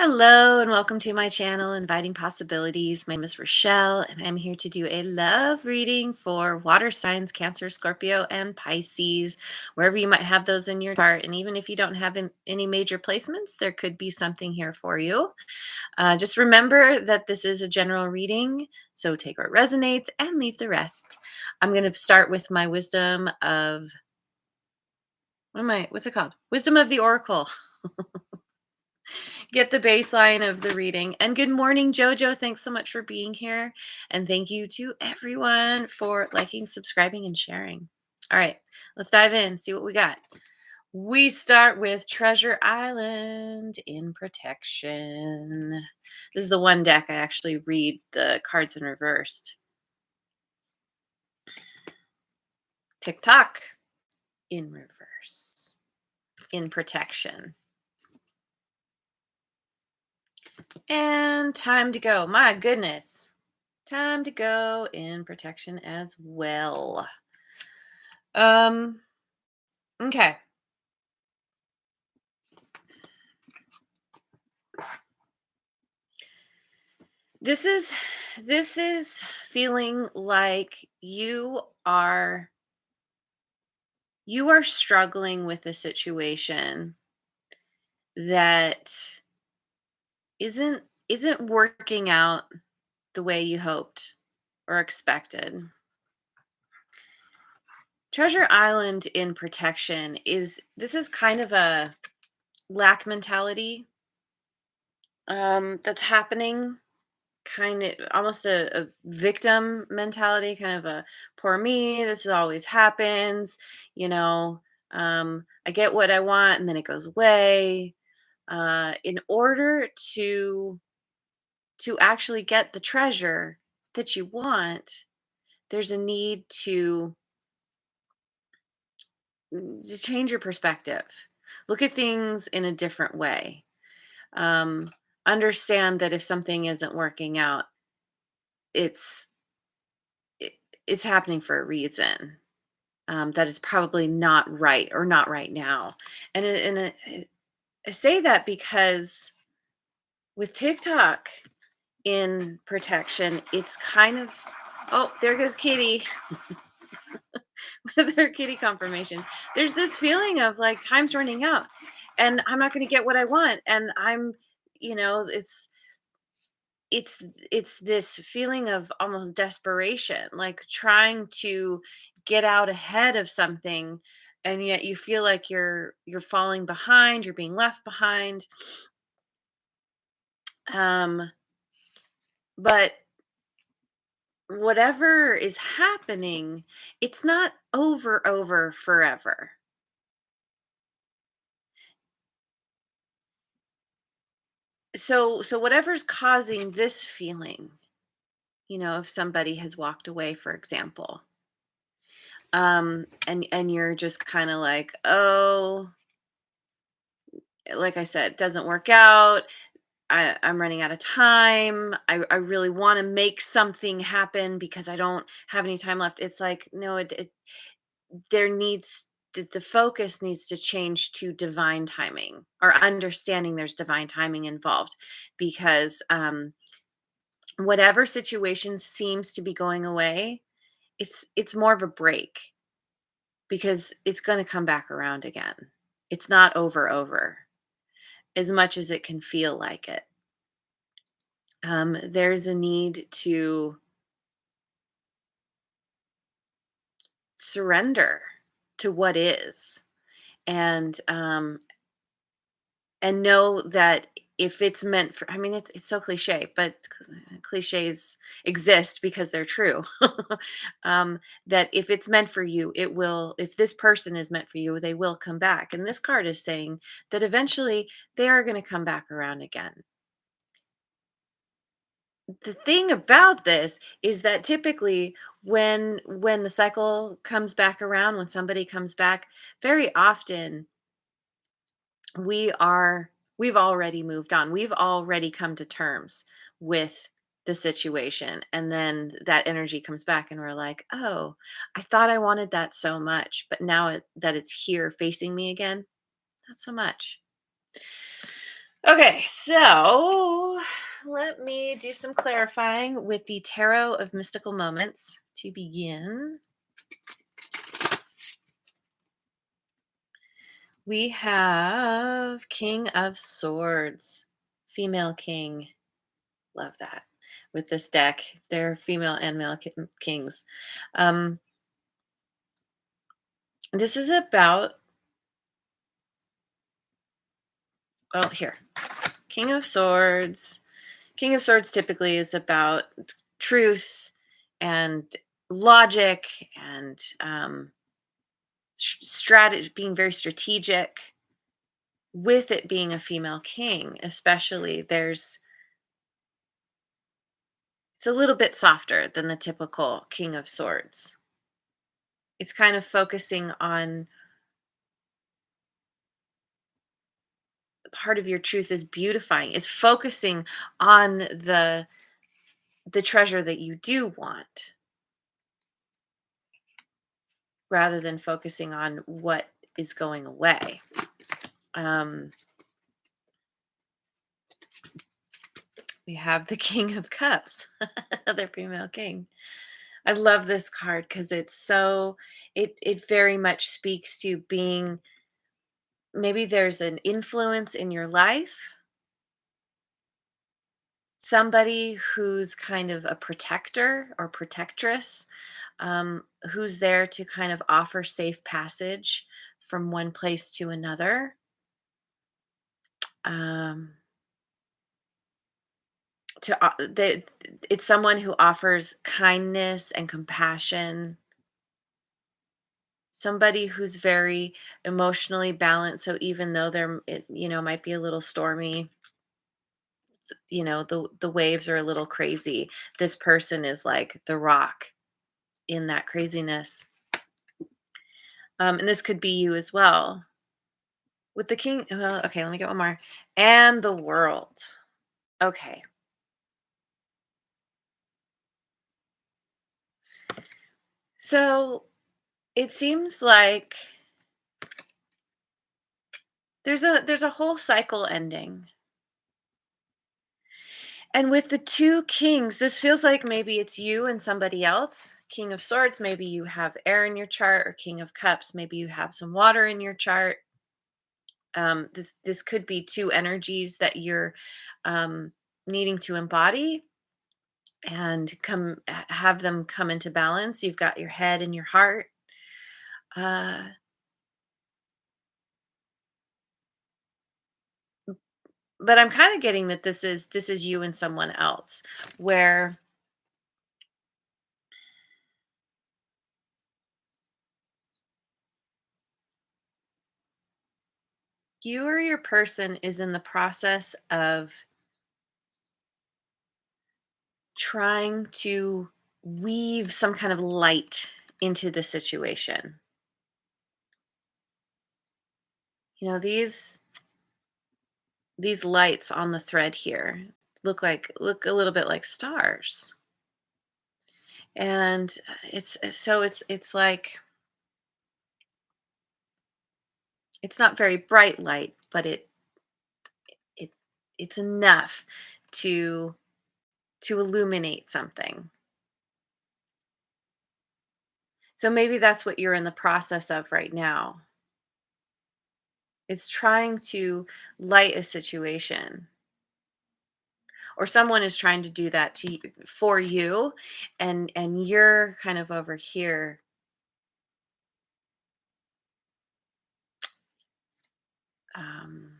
Hello and welcome to my channel, Inviting Possibilities. My name is Rochelle, and I'm here to do a love reading for water signs, Cancer, Scorpio, and Pisces, wherever you might have those in your chart. And even if you don't have any major placements, there could be something here for you. Just remember that this is a general reading, so take what resonates and leave the rest. I'm going to start with my wisdom of, what's it called? Wisdom of the Oracle. Get the baseline of the reading. And good morning, Jojo. Thanks so much for being here. And thank you to everyone for liking, subscribing, and sharing. All right, let's dive in, see what we got. We start with Treasure Island in Protection. This is the one deck I actually read the cards in reversed. TikTok in reverse in Protection. And time to go. My goodness. Time to go in Protection as well. Okay. This is feeling like you are struggling with a situation that isn't working out the way you hoped or expected. Treasure Island in Protection is kind of a lack mentality that's happening, kind of almost a victim mentality, kind of a poor me, this always happens, you know. I get what I want and then it goes away. In order to actually get the treasure that you want, there's a need to change your perspective, look at things in a different way. um, Understand that if something isn't working out, it's it, it's happening for a reason. That it's probably not right or not right now. I say that because with TikTok in Protection, it's kind of, oh, there goes Kitty with her kitty confirmation. There's this feeling of like time's running out and I'm not going to get what I want. And you know, it's it's this feeling of almost desperation, like trying to get out ahead of something, and yet you feel like you're falling behind, you're being left behind. um but whatever is happening, it's not over forever. So whatever's causing this feeling, if somebody has walked away, for example, and you're just kind of like, oh, like I said, doesn't work out. I'm running out of time. I really want to make something happen because I don't have any time left. It's like, no, there needs the focus needs to change to divine timing, or understanding there's divine timing involved, because whatever situation seems to be going away, it's more of a break, because it's going to come back around again. It's not over as much as it can feel like it. There's a need to surrender to what is, and know that if it's meant for, I mean, it's so cliche, but cliches exist because they're true. That if it's meant for you, it will. If this person is meant for you, they will come back. And this card is saying that eventually they are going to come back around again. The thing about this is that typically when the cycle comes back around, when somebody comes back, very often we are we've already moved on. We've already come to terms with the situation. And then that energy comes back and we're like, "Oh, I thought I wanted that so much, but now that it's here facing me again, not so much." Okay, so let me do some clarifying with the Tarot of Mystical Moments to begin. We have King of Swords, female king. Love that. With this deck, they're female and male kings. Um, this is about, well, here, King of Swords. King of Swords typically is about truth and logic and strategy, being very strategic. With it being a female king, especially, it's a little bit softer than the typical King of Swords. It's kind of focusing on the part of your truth is beautifying. It's focusing on the treasure that you do want rather than focusing on what is going away. Um, we have the King of Cups, another female king. I love this card because it very much speaks to being, maybe there's an influence in your life, somebody who's kind of a protector or protectress, who's there to kind of offer safe passage from one place to another. Um, it's someone who offers kindness and compassion, somebody who's very emotionally balanced. So even though might be a little stormy, the waves are a little crazy, this person is like the rock in that craziness. And this could be you as well. With the king, well, okay, let me get one more. And the world. Okay. So it seems like there's a whole cycle ending. And with the two kings, this feels like maybe it's you and somebody else. King of Swords, maybe you have air in your chart, or King of Cups, maybe you have some water in your chart. This could be two energies that you're um, needing to embody and have them come into balance. You've got your head and your heart. Uh, but I'm kind of getting that this is you and someone else, where you or your person is in the process of trying to weave some kind of light into the situation. These lights on the thread here look a little bit like stars. And it's like, it's not very bright light, but it it's enough to illuminate something. So maybe that's what you're in the process of right now. Is trying to light a situation, or someone is trying to do that for you, and you're kind of over here, um,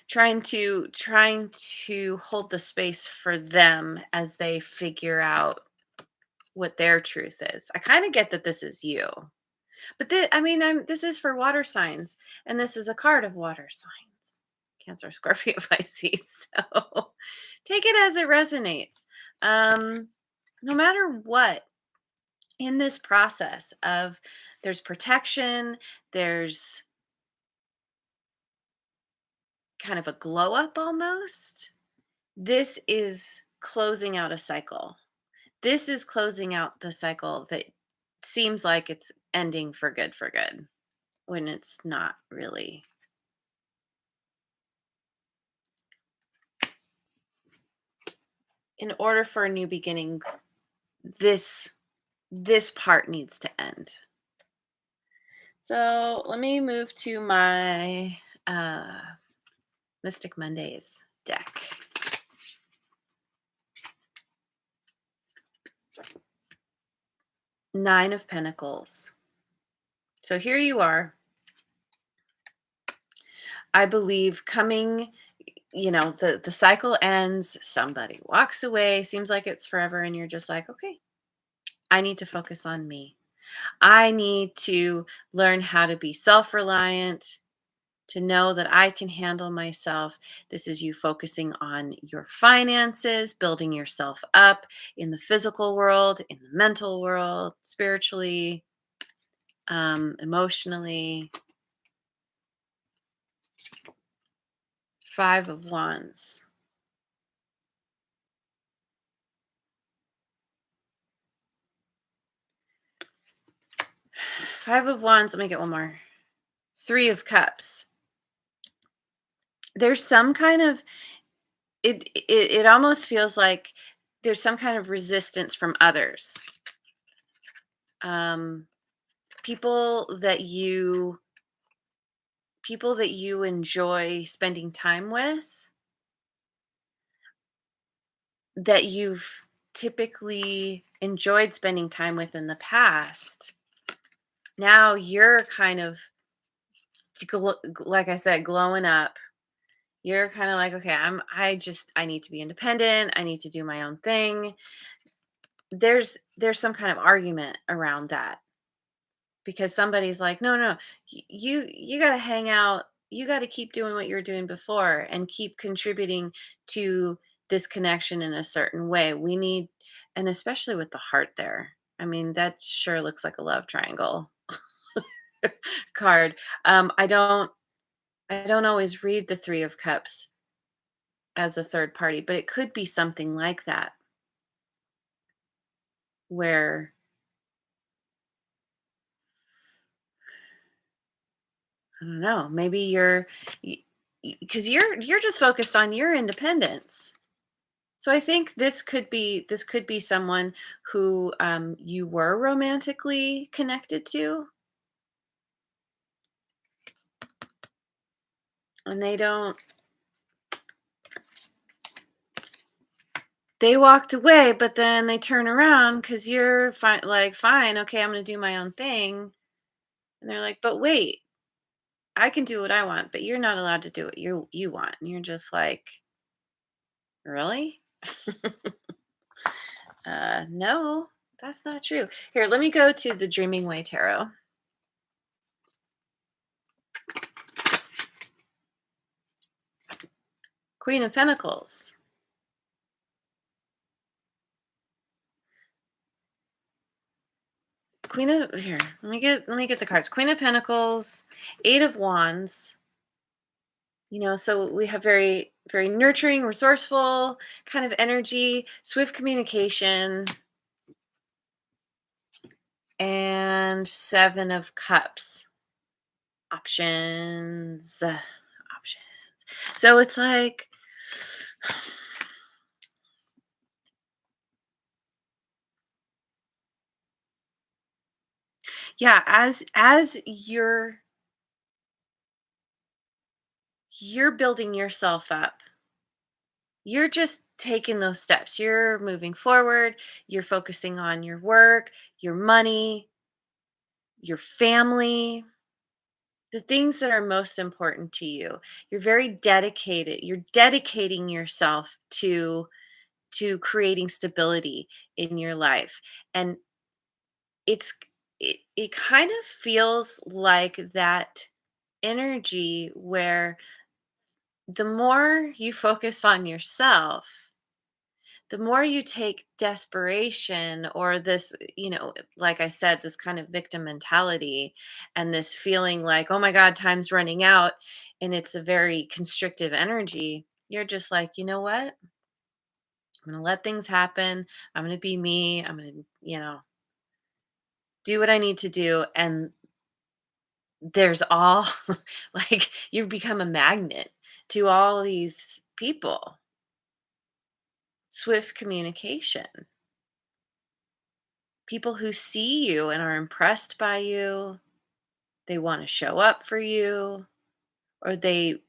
trying to hold the space for them as they figure out what their truth is. I kind of get that this is you. But this is for water signs, and this is a card of water signs: Cancer, Scorpio, Pisces. So take it as it resonates. Um, no matter what, in this process of, there's protection, there's kind of a glow up almost. This is closing out a cycle. This is closing out the cycle that seems like ending for good when it's not really. In order for a new beginning, this this part needs to end. So let me move to my Mystic Mondays deck. Nine of Pentacles. So here you are. I believe coming, the cycle ends, somebody walks away, seems like it's forever, and you're just like, okay, I need to focus on me. I need to learn how to be self-reliant, to know that I can handle myself. This is you focusing on your finances, building yourself up in the physical world, in the mental world, spiritually, emotionally. Five of Wands. Five of Wands. Let me get one more. Three of Cups. There's some kind of it almost feels like there's some kind of resistance from others. Um people that you people that you enjoy spending time with, that you've typically enjoyed spending time with in the past. Now you're kind of like I said, glowing up. You're kind of like, okay, I need to be independent. I need to do my own thing. There's some kind of argument around that because somebody's like, no, no, you got to hang out. You got to keep doing what you were doing before and keep contributing to this connection in a certain way. We need, and especially with the heart there. I mean, that sure looks like a love triangle card. I don't always read the 3 of Cups as a third party, but it could be something like that where I don't know, maybe because you're just focused on your independence. So I think this could be someone who you were romantically connected to, and they walked away, but then they turn around because you're fine, like fine, okay, I'm gonna do my own thing, and they're like, but wait, I can do what I want, but you're not allowed to do what you want. And you're just like, really? No, that's not true. Here, let me go to the Dreaming Way Tarot. Queen of Pentacles. Queen of here. Let me get the cards. Queen of Pentacles, Eight of Wands. So we have very very nurturing, resourceful kind of energy, swift communication, and Seven of Cups. Options. So it's like yeah, as you're building yourself up, you're just taking those steps. You're moving forward, you're focusing on your work, your money, your family, the things that are most important to you. You're very dedicated. You're dedicating yourself to creating stability in your life. And it's it kind of feels like that energy where the more you focus on yourself, the more you take desperation or this, like I said, this kind of victim mentality and this feeling like, oh my God, time's running out. And it's a very constrictive energy. You're just like, you know what? I'm going to let things happen. I'm going to be me. I'm going to, do what I need to do, and there's all like you've become a magnet to all these people. Swift communication. People who see you and are impressed by you, they want to show up for you, or they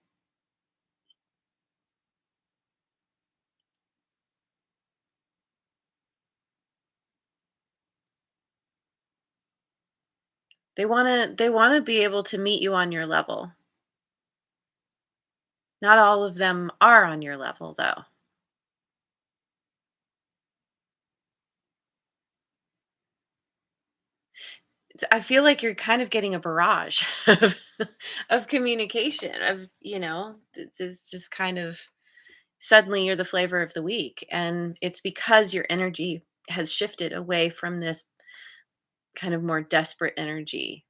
want to be able to meet you on your level. Not all of them are on your level though. I feel like you're kind of getting a barrage of communication of, this just kind of suddenly you're the flavor of the week, and it's because your energy has shifted away from this kind of more desperate energy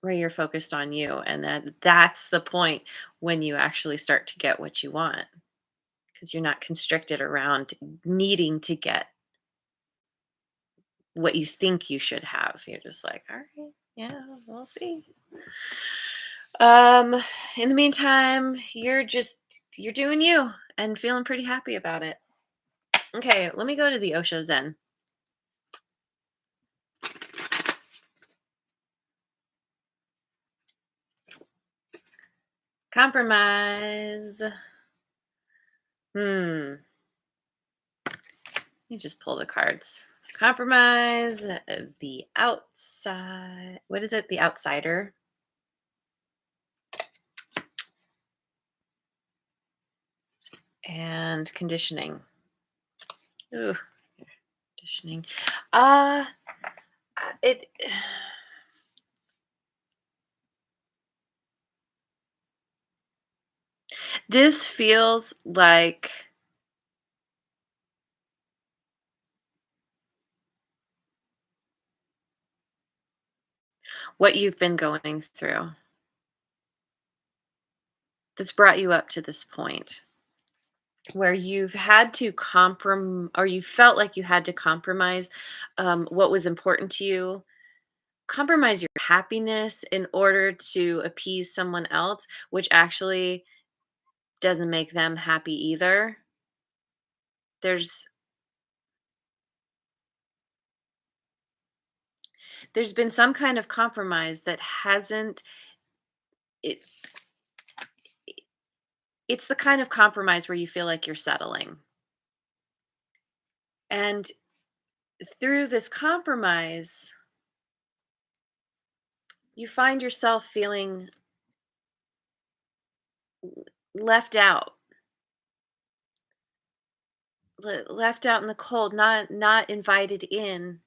where you're focused on you, and that's the point when you actually start to get what you want because you're not constricted around needing to get what you think you should have. You're just like, all right, yeah, we'll see. Um, in the meantime, you're doing you and feeling pretty happy about it. Okay, let me go to the Osho Zen. Compromise. Hmm. Let me just pull the cards. Compromise, the outside. What is it? The outsider and conditioning. Ooh, conditioning. Uh it this feels like what you've been going through that's brought you up to this point where you've had to or you felt like you had to compromise what was important to you, compromise your happiness in order to appease someone else, which actually doesn't make them happy either. There's there's been some kind of compromise that hasn't it, it's the kind of compromise where you feel like you're settling. And through this compromise, you find yourself feeling left out, left out in the cold, not invited in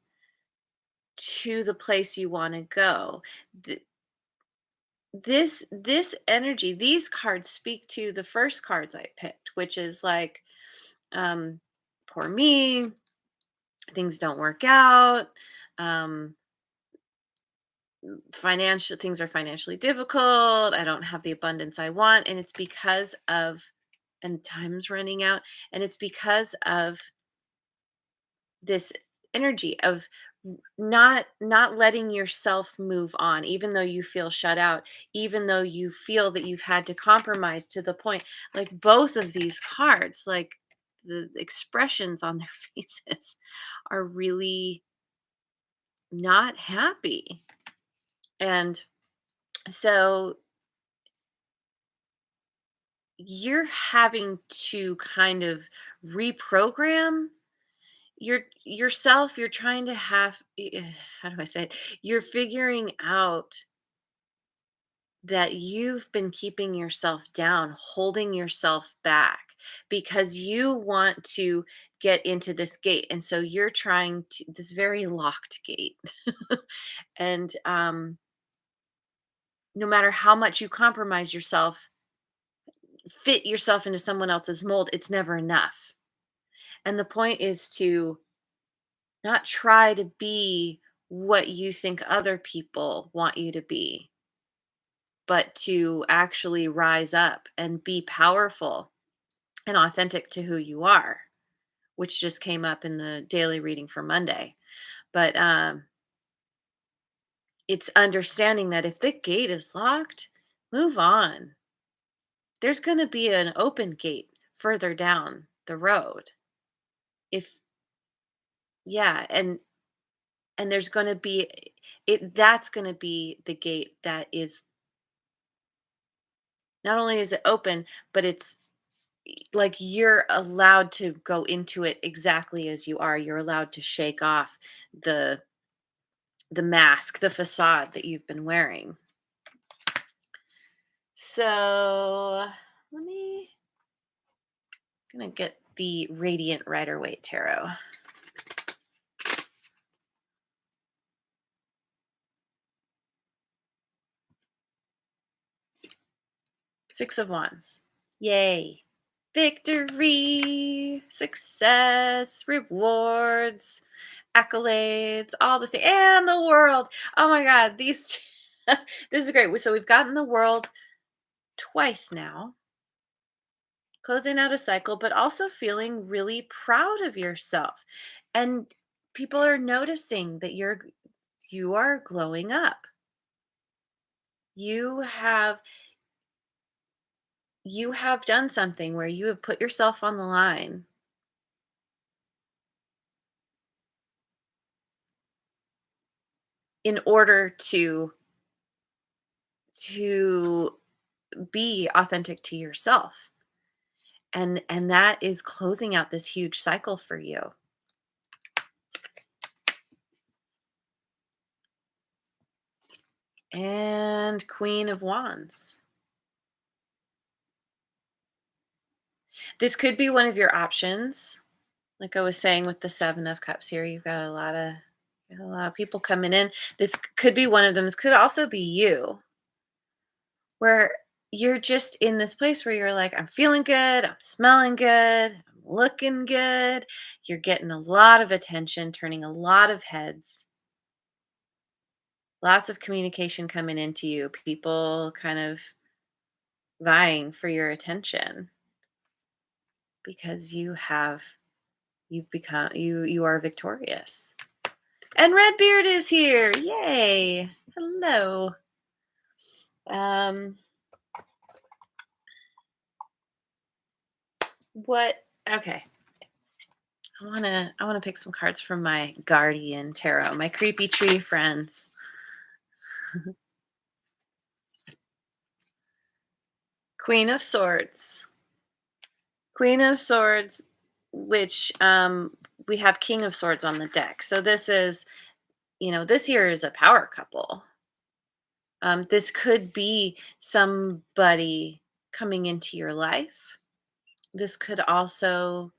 to the place you want to go. Th- this energy, these cards speak to the first cards I picked, which is like, um, poor me, things don't work out. Um, Financial things are financially difficult. I don't have the abundance I want, and it's because of and time's running out, and it's because of this energy of not letting yourself move on even though you feel shut out, even though you feel that you've had to compromise to the point like both of these cards, like the expressions on their faces are really not happy. And so you're having to kind of reprogram yourself. You're trying to how do I say it? You're figuring out that you've been keeping yourself down, holding yourself back because you want to get into this gate. And so you're trying to this very locked gate. And no matter how much you compromise yourself, fit yourself into someone else's mold, it's never enough. And the point is to not try to be what you think other people want you to be, but to actually rise up and be powerful and authentic to who you are which just came up in the daily reading for Monday. But it's understanding that if the gate is locked, move on. There's going to be an open gate further down the road. If yeah, and there's going to be it that's going to be the gate that is not only is it open, but it's like you're allowed to go into it exactly as you are. You're allowed to shake off the the mask, the facade that you've been wearing. So, let me gonna get the Radiant Rider Waite Tarot. Six of Wands. Yay. Victory, success, rewards, accolades, all the things, and the world. Oh my God, these, this is great. So we've gotten the world twice now, closing out a cycle, but also feeling really proud of yourself. And people are noticing that you are glowing up. You have you have done something where you have put yourself on the line in order to be authentic to yourself. And that is closing out this huge cycle for you. And Queen of Wands. This could be one of your options. Like I was saying with the 7 of Cups here, you've got a lot of people coming in. This could be one of them. This could also be you, where you're just in this place where you're like, I'm feeling good, I'm smelling good, I'm looking good. You're getting a lot of attention, turning a lot of heads, lots of communication coming into you, people kind of vying for your attention because you are victorious. And Redbeard is here. Yay. Hello. Um what okay. I want to pick some cards from my Guardian Tarot, my creepy tree friends. Queen of Swords. Queen of Swords, which we have King of Swords on the deck. So this is, this here is a power couple. This could be somebody coming into your life. This could also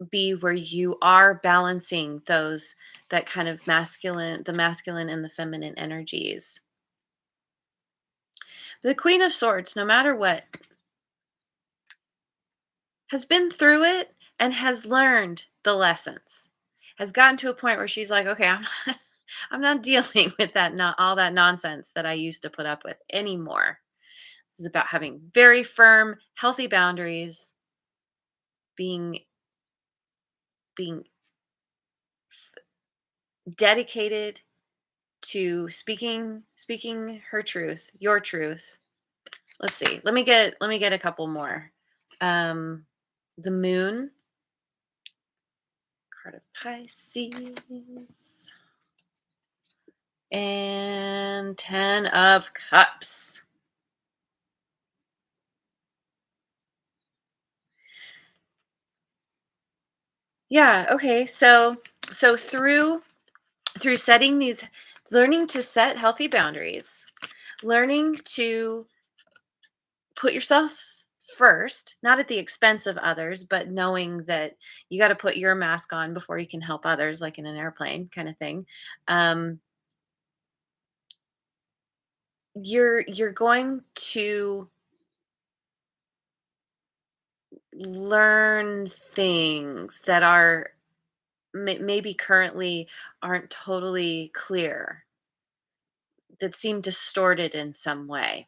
be where you are balancing that kind of the masculine and the feminine energies. The Queen of Swords, no matter what, has been through it and has learned the lessons. Has gotten to a point where she's like, okay, I'm not dealing with that not all that nonsense that I used to put up with anymore. This is about having very firm, healthy boundaries, being being dedicated to speaking her truth, your truth. Let's see. Let me get a couple more. Um the Moon, card of Pisces, and 10 of Cups. Yeah, okay. So through setting these learning to set healthy boundaries, learning to put yourself first, not at the expense of others, but knowing that you got to put your mask on before you can help others, like in an airplane kind of thing. Um, you're going to learn things that are maybe currently aren't totally clear, that seem distorted in some way.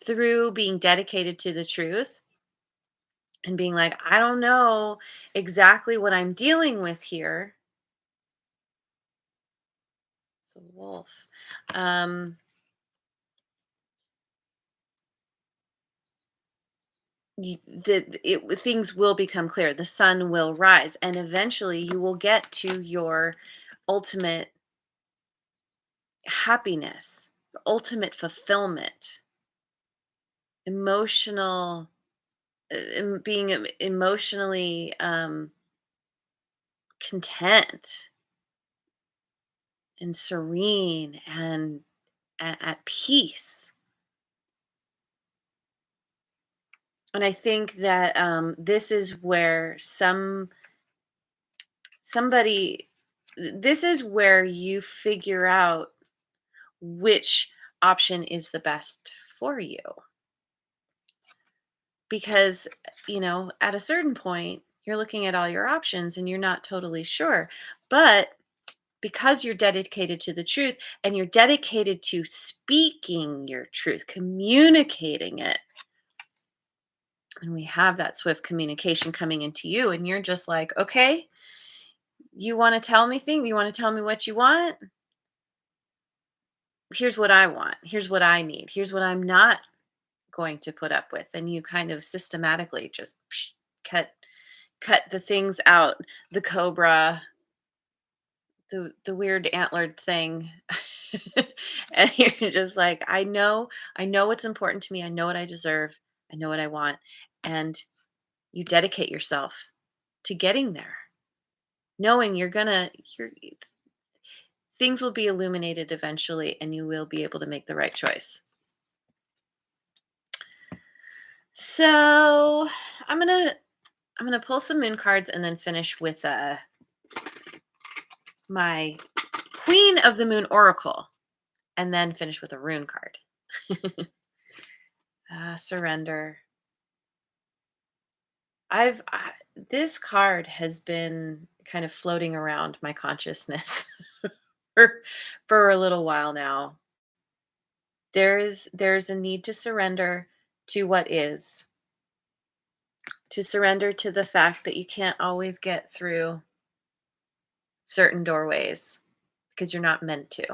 Through being dedicated to the truth, and being like, I don't know exactly what I'm dealing with here. It's a wolf. Um, things will become clear. The sun will rise, and eventually you will get to your ultimate happiness, the ultimate fulfillment, emotional, being emotionally content and serene and at peace. And I think that this is where somebody this is where you figure out which option is the best for you, because at a certain point you're looking at all your options and you're not totally sure, but because you're dedicated to the truth and you're dedicated to speaking your truth, communicating it, and we have that swift communication coming into you, and you're just like, okay, you want to tell me things, you want to tell me what you want, here's what I want, here's what I need, here's what I'm not going to put up with. And you kind of systematically just cut cut the things out, the cobra, the weird antlered thing. And you're just like, I know what's important to me, I know what I deserve, I know what I want. And you dedicate yourself to getting there, knowing you're things will be illuminated eventually and you will be able to make the right choice. So I'm gonna pull some moon cards and then finish with my Queen of the Moon Oracle, and then finish with a rune card. Surrender. This card has been kind of floating around my consciousness for for a little while now. There's a need to surrender to what is, to surrender to the fact that you can't always get through certain doorways because you're not meant to.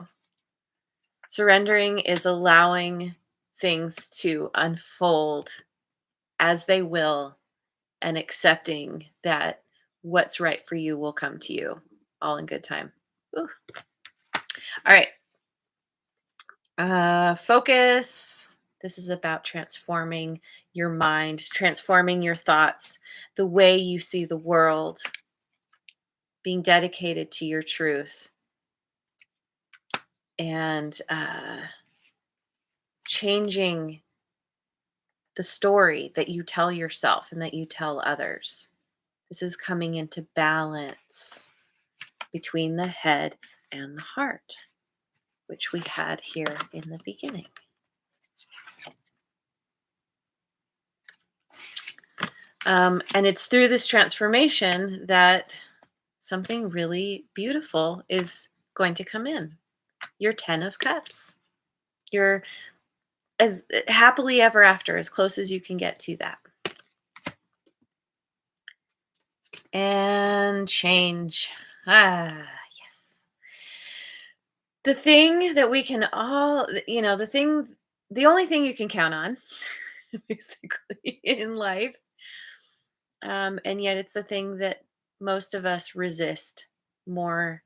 Surrendering is allowing things to unfold as they will, and accepting that what's right for you will come to you all in good time. Ooh. All right. Focus. This is about transforming your mind, transforming your thoughts, the way you see the world, being dedicated to your truth, and changing the story that you tell yourself and that you tell others. This is coming into balance between the head and the heart, which we had here in the beginning. And it's through this transformation that something really beautiful is going to come in. Your 10 of Cups. You're as happily ever after, as close as you can get to that. And change. Yes. The thing that we can all, the only thing you can count on, basically, in life. And yet it's the thing that most of us resist more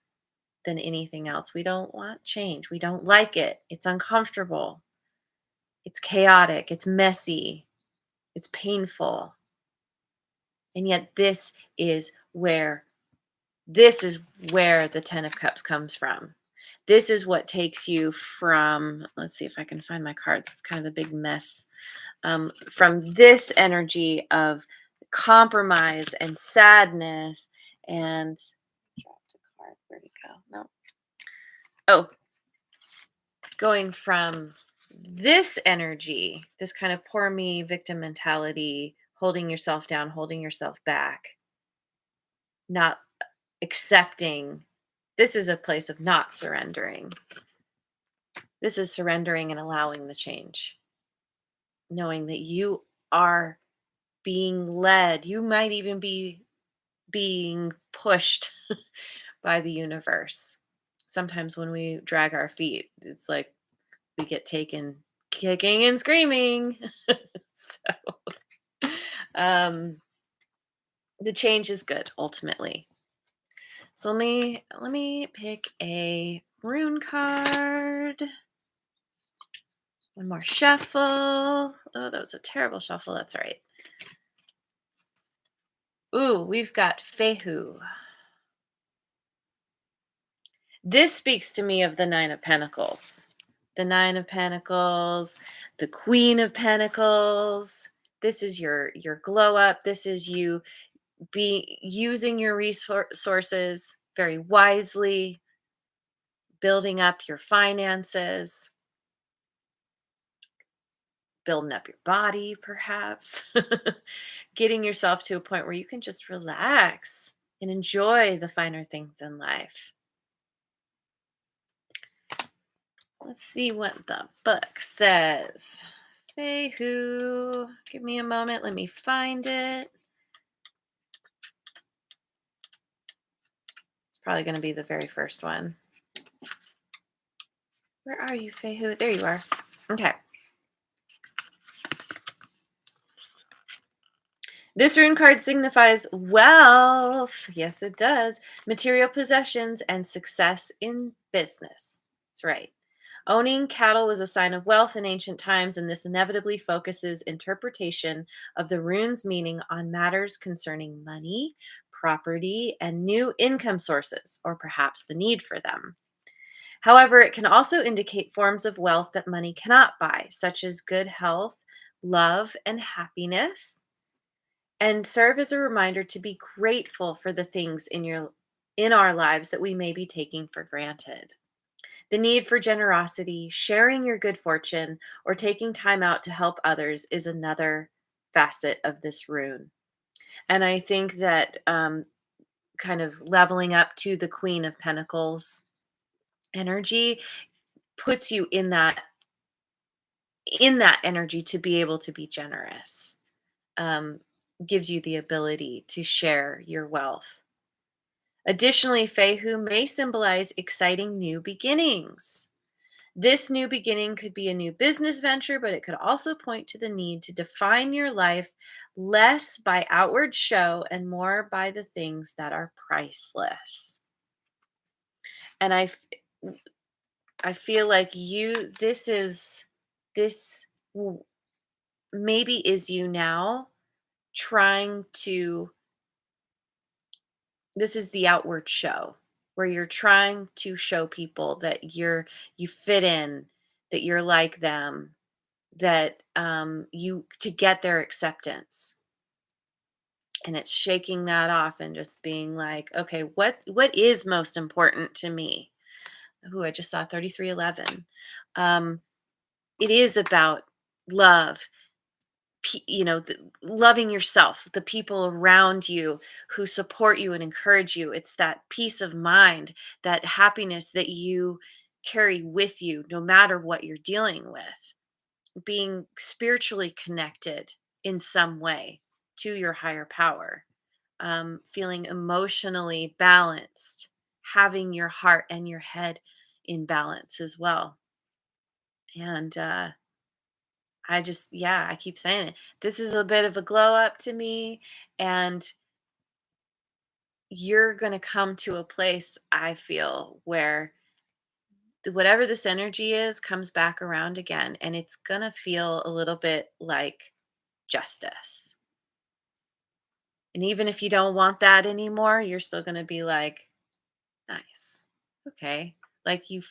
than anything else. We don't want change. We don't like it. It's uncomfortable. It's chaotic. It's messy. It's painful. And yet this is where the 10 of Cups comes from. This is what takes you from, let's see if I can find my cards. It's kind of a big mess. From this energy of compromise and sadness and dropped a card. Where'd it go? No. Oh, going from this energy, this kind of poor me victim mentality, holding yourself down, holding yourself back, not accepting. This is a place of not surrendering. This is surrendering and allowing the change, knowing that you are being led. You might even be being pushed by the universe. Sometimes when we drag our feet, it's like we get taken kicking and screaming. So, um, the change is good ultimately. So let me pick a rune card. One more shuffle. Oh, that was a terrible shuffle. That's all right. Ooh, we've got Fehu. This speaks to me of the 9 of Pentacles. The 9 of Pentacles, the Queen of Pentacles. This is your glow up. This is you be using your resources very wisely, building up your finances, building up your body perhaps. Getting yourself to a point where you can just relax and enjoy the finer things in life. Let's see what the book says. Fehu, give me a moment. Let me find it. It's probably going to be the very first one. Where are you, Fehu? There you are. Okay. This rune card signifies wealth. Yes, it does. Material possessions and success in business. That's right. Owning cattle was a sign of wealth in ancient times, and this inevitably focuses interpretation of the rune's meaning on matters concerning money, property, and new income sources, or perhaps the need for them. However, it can also indicate forms of wealth that money cannot buy, such as good health, love, and happiness, and serve as a reminder to be grateful for the things in our lives that we may be taking for granted. The need for generosity, sharing your good fortune, or taking time out to help others is another facet of this rune. And I think that kind of leveling up to the Queen of Pentacles energy puts you in that energy to be able to be generous. Um, Gives you the ability to share your wealth. Additionally, Fehu may symbolize exciting new beginnings. This new beginning could be a new business venture, but it could also point to the need to define your life less by outward show and more by the things that are priceless. And I feel like this maybe is you now trying to this is the outward show where you're trying to show people that you fit in, that you're like them, that you to get their acceptance, and it's shaking that off and just being like, okay, what is most important to me? Who I just saw 3311. um it is about love, loving yourself, the people around you who support you and encourage you. It's that peace of mind, that happiness that you carry with you no matter what you're dealing with, being spiritually connected in some way to your higher power, feeling emotionally balanced, having your heart and your head in balance as well. And yeah, I keep saying it. This is a bit of a glow up to me. And you're going to come to a place, I feel, where whatever this energy is comes back around again. And it's going to feel a little bit like justice. And even if you don't want that anymore, you're still going to be like, nice. Okay. Like you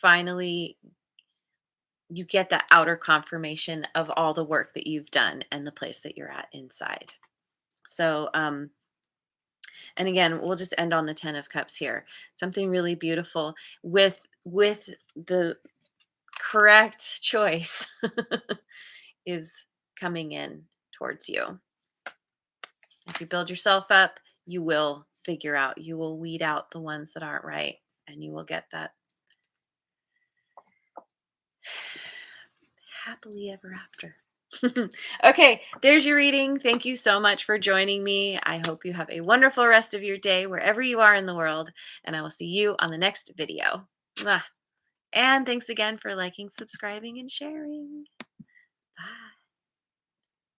get that outer confirmation of all the work that you've done and the place that you're at inside. So, and again, we'll just end on the 10 of cups here. Something really beautiful with the correct choice is coming in towards you. As you build yourself up, you will weed out the ones that aren't right, and you will get that happily ever after. Okay, there's your reading. Thank you so much for joining me. I hope you have a wonderful rest of your day wherever you are in the world, and I will see you on the next video. Mwah. And thanks again for liking, subscribing, and sharing.